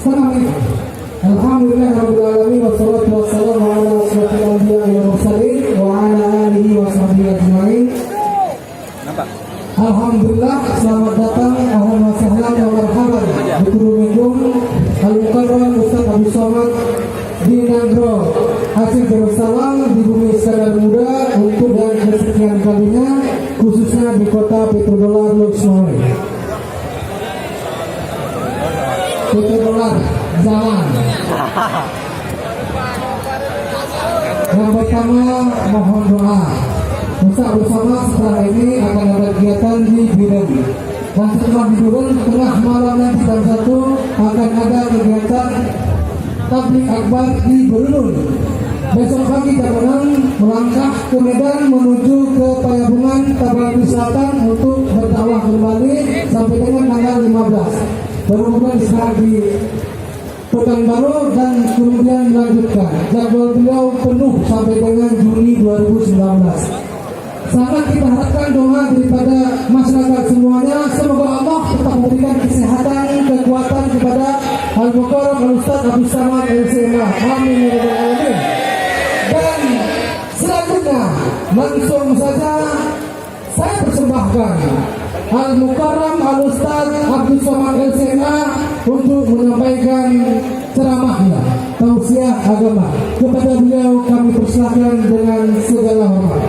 setengah menit. Alhamdulillahirabbil alamin wassalatu wassalamu ala asyrofil anbiya'i wal mursalin wa ala alihi wa sahbihi ajmain. Alhamdulillah, selamat datang, ahlan wa sahlan wa marhaban di Turuninggung Al-Mukarram Ustaz Abu Somad di Nagro Aceh Darussalam di bumi Iskandar Muda untuk dan kesekian kalinya, khususnya di kota Petrodolar Luxmore. Petrodolar zaman. Yang pertama mohon doa. Ustaz Abu Somad setelah ini akan ada kegiatan di Biren. Dan setelah di Biren, tengah malam nanti jam 1 akan ada kegiatan tabligh akbar di Berlun. Besok pagi jam 6 melangkah ke Medan menuju ke Payabungan Tabanan Selatan untuk berdakwah kembali sampai dengan tanggal 15. Kemudian istirahat di Pekanbaru dan kemudian melanjutkan. Jadwal beliau penuh sampai dengan Juni 2019. Sangat kita harapkan doa daripada masyarakat semuanya. Semoga Allah tetap memberikan kesehatan, kekuatan kepada Al-Mukarram Al-Ustaz Abu Somad LCMA. Amin ya rabbal alamin. Dan selanjutnya langsung saja saya persembahkan Al-Mukarram Al-Ustaz Abu Somad LCMA untuk menyampaikan ceramahnya, tausiah agama. Kepada beliau kami persilakan dengan segala hormat.